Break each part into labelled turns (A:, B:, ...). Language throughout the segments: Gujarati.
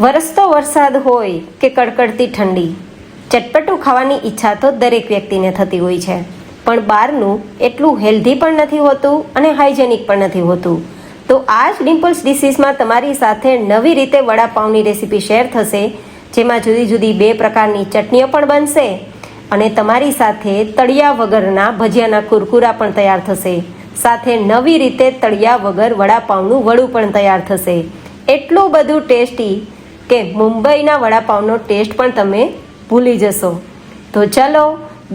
A: વરસતો વરસાદ હોય કે કડકડતી ઠંડી, ચટપટું ખાવાની ઈચ્છા તો દરેક વ્યક્તિને થતી હોય છે, પણ બહારનું એટલું હેલ્ધી પણ નથી હોતું અને હાઇજેનિક પણ નથી હોતું. તો આ જ ડિમ્પલ્સ ડિશીસમાં તમારી સાથે નવી રીતે વડાપાઉંની રેસીપી શેર થશે, જેમાં જુદી જુદી 2 પ્રકારની ચટણીઓ પણ બનશે અને તમારી સાથે તળિયા વગરના ભજીયાના કુરકુરા પણ તૈયાર થશે. સાથે નવી રીતે તળિયા વગર વડાપાઉંનું વડું પણ તૈયાર થશે. એટલું બધું ટેસ્ટી કે મુંબઈના વડાપાઉંનો ટેસ્ટ પણ તમે ભૂલી જશો. તો ચલો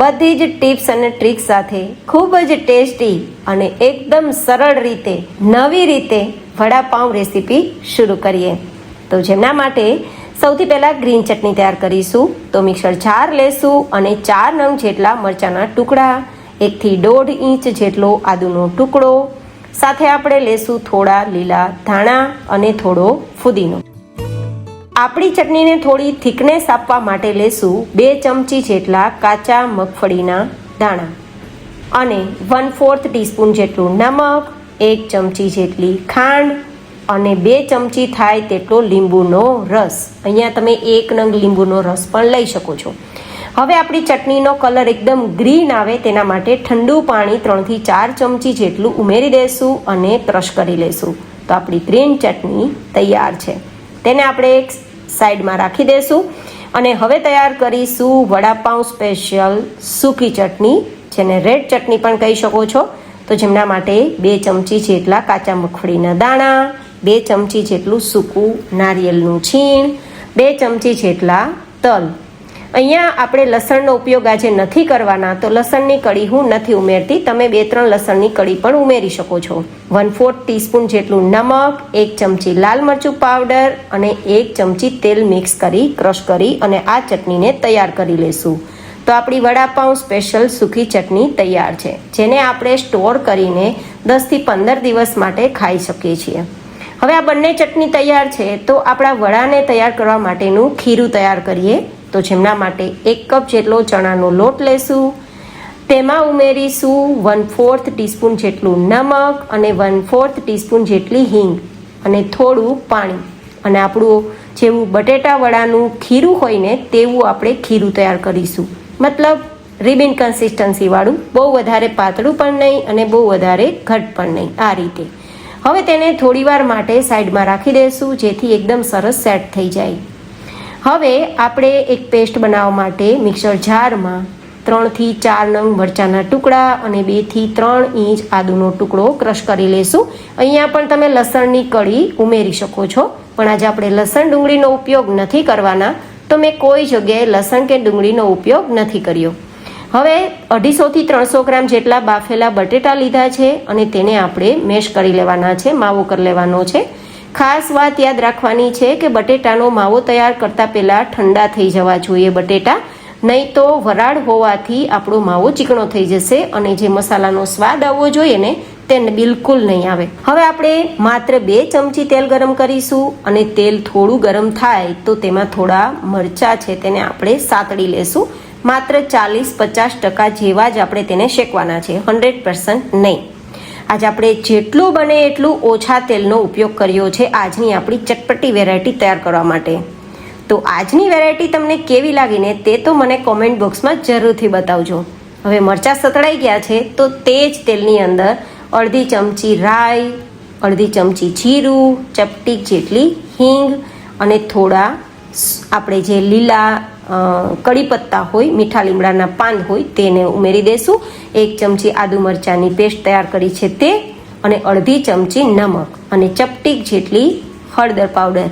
A: બધી જ ટિપ્સ અને ટ્રિક્સ સાથે ખૂબ જ ટેસ્ટી અને એકદમ સરળ રીતે નવી રીતે વડાપાઉં રેસીપી શરૂ કરીએ. તો જેમના માટે સૌથી પહેલાં ગ્રીન ચટણી તૈયાર કરીશું. તો મિક્સર જાર લેશું અને 4 નંગ જેટલા મરચાંના ટુકડા, 1 થી 1.5 ઇંચ જેટલો આદુનો ટુકડો, સાથે આપણે લેશું થોડા લીલા ધાણા અને થોડો ફુદીનો. આપણી ચટણીને થોડી થિકનેસ આપવા માટે લેશું 2 ચમચી જેટલા કાચા મગફળીના દાણા અને 1/4 ટીસ્પૂન જેટલું નમક, 1 ચમચી જેટલી ખાંડ અને 2 ચમચી થાય તેટલો લીંબુનો રસ. અહીંયા તમે 1 નંગ લીંબુનો રસ પણ લઈ શકો છો. હવે આપણી ચટણીનો કલર એકદમ ગ્રીન આવે તેના માટે ઠંડુ પાણી 3 થી 4 ચમચી જેટલું ઉમેરી દઈશું અને ક્રશ કરી લઈશું. તો આપણી ગ્રીન ચટણી તૈયાર છે. તેને આપણે એક સાઈડમાં રાખી દઈશું અને હવે તૈયાર કરીશું વડાપાઉં સ્પેશિયલ સૂકી ચટણી, જેને રેડ ચટણી પણ કહી શકો છો. તો જેમના માટે 2 ચમચી જેટલા કાચા મગફળીના દાણા, 2 ચમચી જેટલું સૂકું નારિયેળનું છીણ, 2 ચમચી જેટલા તલ. અહીંયા આપણે લસણનો ઉપયોગ આજે નથી કરવાના, તો લસણની કળી હું નથી ઉમેરતી. તમે 2-3 લસણની કળી પણ ઉમેરી શકો છો. 1/4 ટીસ્પૂન જેટલું નમક, 1 ચમચી લાલ મરચું પાવડર અને 1 ચમચી તેલ મિક્સ કરી ક્રશ કરી અને આ ચટણીને તૈયાર કરી લઈશું. તો આપણી વડાપાઉં સ્પેશિયલ સૂકી ચટણી તૈયાર છે, જેને આપણે સ્ટોર કરીને 10 થી 15 દિવસ માટે ખાઈ શકીએ છીએ. હવે આ બંને ચટણી તૈયાર છે, તો આપણા વડાને તૈયાર કરવા માટેનું ખીરું તૈયાર કરીએ. તો જેમના માટે 1 કપ જેટલો ચણાનો લોટ લેશું. તેમાં ઉમેરીશું 1/4 ટીસ્પૂન જેટલું નમક અને 1/4 ટીસ્પૂન જેટલી હિંગ અને થોડું પાણી. અને આપણું જેવું બટેટા વડાનું ખીરું હોય ને તેવું આપણે ખીરું તૈયાર કરીશું. મતલબ રિબિન કન્સિસ્ટન્સીવાળું, બહુ વધારે પાતળું પણ નહીં અને બહુ વધારે ઘટ પણ નહીં, આ રીતે. હવે તેને થોડીવાર માટે સાઈડમાં રાખી દઈશું, જેથી એકદમ સરસ સેટ થઈ જાય. હવે આપણે એક પેસ્ટ બનાવવા માટે મિક્સર જારમાં 3 થી 4 નંગ મરચાંના ટુકડા અને 2 થી 3 ઇંચ આદુનો ટુકડો ક્રશ કરી લેશું. અહીંયા પણ તમે લસણની કળી ઉમેરી શકો છો, પણ આજે આપણે લસણ ડુંગળીનો ઉપયોગ નથી કરવાના, તો મેં કોઈ જગ્યાએ લસણ કે ડુંગળીનો ઉપયોગ નથી કર્યો. હવે 250 થી 300 ગ્રામ જેટલા બાફેલા બટેટા લીધા છે અને તેને આપણે મેશ કરી લેવાના છે, માવો કરી લેવાનો છે. ખાસ વાત યાદ રાખવાની છે કે બટેટાનો માવો તૈયાર કરતા પહેલાં ઠંડા થઈ જવા જોઈએ બટેટા, નહીં તો વરાળ હોવાથી આપણો માવો ચીકણો થઈ જશે અને જે મસાલાનો સ્વાદ આવવો જોઈએ ને તે બિલકુલ નહીં આવે. હવે આપણે માત્ર 2 ચમચી તેલ ગરમ કરીશું અને તેલ થોડું ગરમ થાય તો તેમાં થોડા મરચાં છે તેને આપણે સાતળી લેશું. માત્ર 40-50% જેવા જ આપણે તેને શેકવાના છે, 100% નહીં. આજે આપણે જેટલું બને એટલું ઓછા તેલનો ઉપયોગ કર્યો છે આજની આપણી ચટપટી વેરાયટી તૈયાર કરવા માટે. તો આજની વેરાયટી તમને કેવી લાગીને તે તો મને કોમેન્ટ બોક્સમાં જરૂરથી બતાવજો. હવે મરચાં સતળાઈ ગયા છે, તો તે જ તેલની અંદર 1/2 ચમચી રાઈ, 1/2 ચમચી જીરું, ચપટી જેટલી હિંગ અને થોડા આપણે જે લીલા કડી પત્તા હોય, મીઠા લીમડાના પાન હોય તેને ઉમેરી દઈશું. 1 ચમચી આદુ મરચાંની પેસ્ટ તૈયાર કરી છે તે અને 1/2 ચમચી નમક અને ચપટી જેટલી હળદર પાવડર.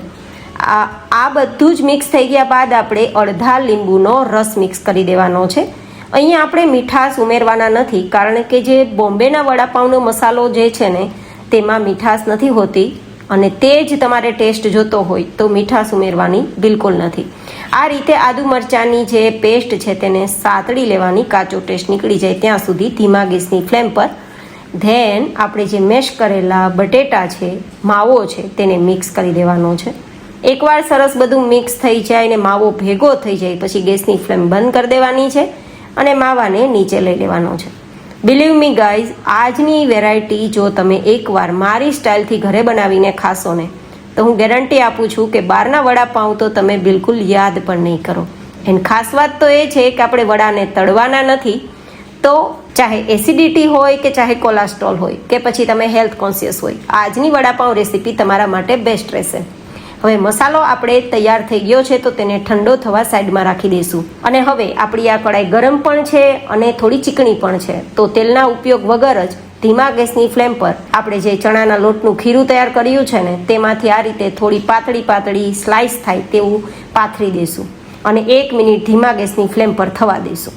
A: આ બધું જ મિક્સ થઈ ગયા બાદ આપણે અડધા લીંબુનો રસ મિક્સ કરી દેવાનો છે. અહીંયા આપણે મીઠાશ ઉમેરવાના નથી, કારણ કે જે બોમ્બેના વડાપાઉંનો મસાલો જે છે ને તેમાં મીઠાશ નથી હોતી અને તે જ તમારે ટેસ્ટ જોતો હોય તો મીઠાશ ઉમેરવાની બિલકુલ નથી. આ રીતે આદુ મરચાંની જે પેસ્ટ છે તેને સાતળી લેવાની, કાચો ટેસ્ટ નીકળી જાય ત્યાં સુધી ધીમા ગેસની ફ્લેમ પર. ધેન આપણે જે મેશ કરેલા બટેટા છે, માવો છે, તેને મિક્સ કરી દેવાનો છે. એકવાર સરસ બધું મિક્સ થઈ જાય ને માવો ભેગો થઈ જાય પછી ગેસની ફ્લેમ બંધ કરી દેવાની છે અને માવાને નીચે લઈ લેવાનો છે. બિલીવ મી ગાઈઝ, આજની વેરાયટી જો તમે એકવાર મારી સ્ટાઇલથી ઘરે બનાવીને ખાશો ને તો હું ગેરંટી આપું છું કે બહારના વડાપાઉં તો તમે બિલકુલ યાદ પણ નહીં કરો. એની ખાસ વાત તો એ છે કે આપણે વડાને તળવાના નથી. તો ચાહે એસિડિટી હોય કે ચાહે કોલેસ્ટ્રોલ હોય કે પછી તમે હેલ્થ કોન્શિયસ હોય, આજની વડાપાઉં રેસીપી તમારા માટે બેસ્ટ રહેશે. હવે મસાલો આપણે તૈયાર થઈ ગયો છે તો તેને ઠંડો થવા સાઈડમાં રાખી દઈશું. અને હવે આપણી આ કડાઈ ગરમ પણ છે અને થોડી ચીકણી પણ છે. તો તેલના ઉપયોગ વગર જ ધીમા ગેસની ફ્લેમ પર આપણે જે ચણાના લોટનું ખીરું તૈયાર કર્યું છે ને તેમાંથી આ રીતે થોડી પાતળી પાતળી સ્લાઇસ થાય તેવું પાથરી દઈશું અને 1 મિનિટ ધીમા ગેસની ફ્લેમ પર થવા દઈશું.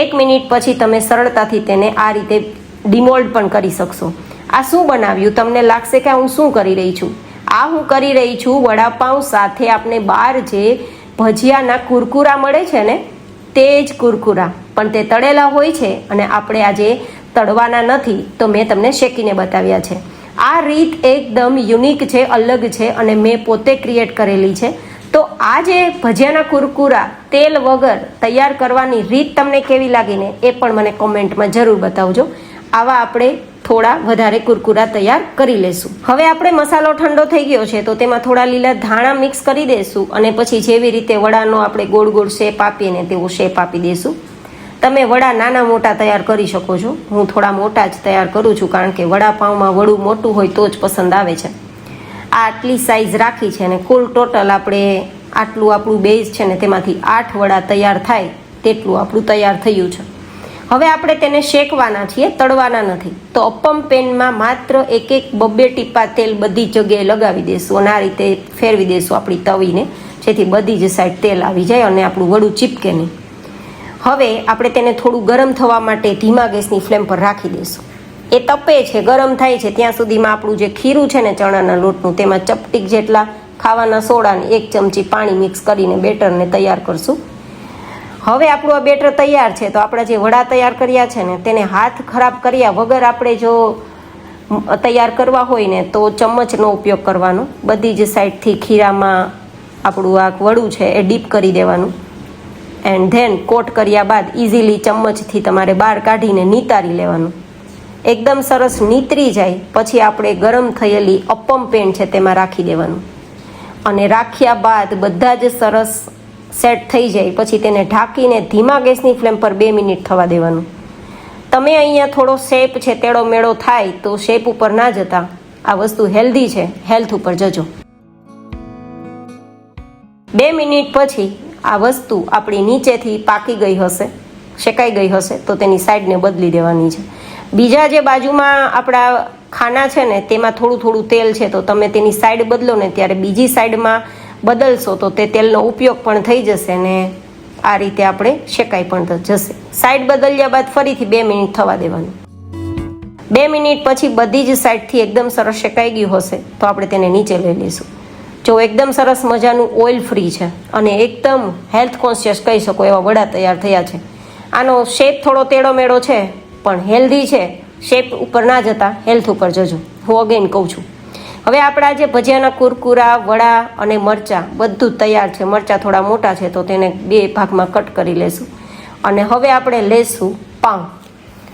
A: 1 મિનિટ પછી તમે સરળતાથી તેને આ રીતે ડિમોલ્ડ પણ કરી શકશો. આ શું બનાવ્યું? તમને લાગશે કે હું શું કરી રહી છું. આ હું કરી રહી છું વડાપાઉં સાથે આપણે બહાર જે ભજીયાના કુરકુરા મળે છે ને તે જ કુરકુરા, પણ તે તળેલા હોય છે અને આપણે આજે તળવાના નથી તો મેં તમને શેકીને બતાવ્યા છે. આ રીત એકદમ યુનિક છે, અલગ છે અને મેં પોતે ક્રિએટ કરેલી છે. તો આ જે ભજીયાના કુરકુરા તેલ વગર તૈયાર કરવાની રીત તમને કેવી લાગીને એ પણ મને કોમેન્ટમાં જરૂર બતાવજો. આવા આપણે થોડા વધારે કુરકુરા તૈયાર કરી લેશું. હવે આપણે મસાલો ઠંડો થઈ ગયો છે તો તેમાં થોડા લીલા ધાણા મિક્સ કરી દઈશું અને પછી જેવી રીતે વડાનો આપણે ગોળ ગોળ શેપ આપીએ ને તેવો શેપ આપી દઈશું. તમે વડા નાના મોટા તૈયાર કરી શકો છો. હું થોડા મોટા જ તૈયાર કરું છું કારણ કે વડાપાઉંમાં વડું મોટું હોય તો જ પસંદ આવે છે. આટલી સાઈઝ રાખી છે અને કુલ ટોટલ આપણે આટલું આપણું બેઝ છે ને તેમાંથી 8 વડા તૈયાર થાય તેટલું આપણું તૈયાર થયું છે. હવે આપણે તેને શેકવાના છીએ, તળવાના નથી. તો અપ્પમ પેનમાં માત્ર 1-2 ટીપા તેલ બધી જગ્યાએ લગાવી દઈશું અને આ રીતે ફેરવી દઈશું આપણી તવીને, જેથી બધી જ સાઈડ તેલ આવી જાય અને આપણું વડું ચીપકે નહીં. હવે આપણે તેને થોડું ગરમ થવા માટે ધીમા ગેસની ફ્લેમ પર રાખી દઈશું. એ તપે છે, ગરમ થાય છે ત્યાં સુધીમાં આપણું જે ખીરું છે ને ચણાના લોટનું તેમાં ચપટીક જેટલા ખાવાના સોડાને 1 ચમચી પાણી મિક્સ કરીને બેટરને તૈયાર કરશું. હવે આપણું આ બેટર તૈયાર છે તો આપણે જે વડા તૈયાર કર્યા છે ને તેને હાથ ખરાબ કર્યા વગર આપણે જો તૈયાર કરવા હોય ને તો ચમચનો ઉપયોગ કરવાનો. બધી જ સાઈડથી ખીરામાં આપણું આ વડું છે એ ડીપ કરી દેવાનું એન્ડ ધેન કોટ કર્યા બાદ ઇઝીલી ચમચથી તમારે બહાર કાઢીને નીતારી લેવાનું. એકદમ સરસ નીતરી જાય પછી આપણે ગરમ થયેલી અપ્પમ પેન છે તેમાં રાખી દેવાનું અને રાખ્યા બાદ બધા જ સરસ સેટ થઈ જાય પછી તેને ઢાંકીને ધીમા ગેસની ફ્લેમ પર 2 મિનિટ થવા દેવાનું. તમે અહીંયા થોડો શેપ છે તેડો મેળો થાય તો શેપ ઉપર ના જતા, આ વસ્તુ હેલ્ધી છે, હેલ્થ ઉપર જજો. 2 મિનિટ પછી આ વસ્તુ આપણી નીચેથી પાકી ગઈ હશે, શેકાઈ ગઈ હશે તો તેની સાઈડને બદલી દેવાની છે. બીજા જે બાજુમાં આપણા ખાના છે ને તેમાં થોડું થોડું તેલ છે તો તમે તેની સાઈડ બદલો ને ત્યારે બીજી સાઈડમાં બદલશો તો તે તેલનો ઉપયોગ પણ થઈ જશે ને આ રીતે આપણે શેકાઈ પણ જશે. સાઈડ બદલ્યા બાદ ફરીથી 2 મિનિટ થવા દેવાનું. 2 મિનિટ પછી બધી જ સાઈડથી એકદમ સરસ શેકાઈ ગયું હશે તો આપણે તેને નીચે લઈ લઈશું. જો એકદમ સરસ મજાનું ઓઇલ ફ્રી છે અને એકદમ હેલ્થ કોન્શિયસ કહી શકો એવા વડા તૈયાર થયા છે. આનો શેપ થોડો તેડો મેળો છે પણ હેલ્ધી છે. શેપ ઉપર ના જતા હેલ્થ ઉપર જજો, હું અગેન કહું છું. હવે આપણા જે ભજીયાના કુરકુરા, વડા અને મરચાં બધું જ તૈયાર છે. મરચાં થોડા મોટા છે તો તેને 2 ભાગમાં કટ કરી લેશું અને હવે આપણે લેશું પાઉં.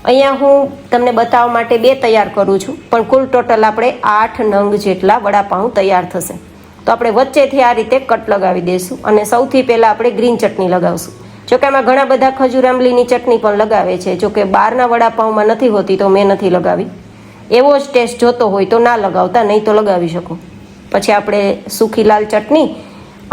A: અહીંયા હું તમને બતાવવા માટે 2 તૈયાર કરું છું પણ કુલ ટોટલ આપણે 8 નંગ જેટલા વડાપાઉં તૈયાર થશે. તો આપણે વચ્ચેથી આ રીતે કટ લગાવી દઈશું અને સૌથી પહેલાં આપણે ગ્રીન ચટણી લગાવશું. જોકે આમાં ઘણા બધા ખજૂર આંબલીની ચટણી પણ લગાવે છે. જોકે બહારના વડાપાઉંમાં નથી હોતી તો મેં નથી લગાવી. એવો જ ટેસ્ટ જોતો હોય તો ના લગાવતા, નહીં તો લગાવી શકો. પછી આપણે સૂકી લાલ ચટણી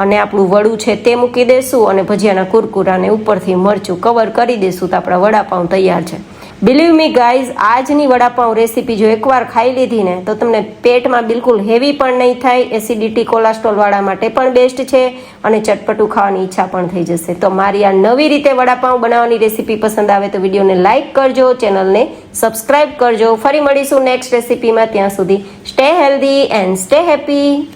A: અને આપણું વડું છે તે મૂકી દઈશું અને ભજીયાના કુરકુરાને ઉપરથી મરચું કવર કરી દઈશું તો આપણા વડાપાઉં તૈયાર છે. બિલીવ મી ગાઈઝ, આજની વડાપાઉં રેસીપી જો એકવાર ખાઈ લીધી ને તો તમને પેટમાં બિલકુલ હેવી પણ નહીં થાય. એસિડિટી કોલેસ્ટ્રોલવાળા માટે પણ બેસ્ટ છે અને ચટપટું ખાવાની ઈચ્છા પણ થઈ જશે. તો મારી આ નવી રીતે વડાપાઉં બનાવવાની રેસીપી પસંદ આવે તો વિડીયોને લાઇક કરજો, ચેનલને સબસ્ક્રાઈબ કરજો. ફરી મળીશું નેક્સ્ટ રેસીપીમાં. ત્યાં સુધી stay healthy and stay happy.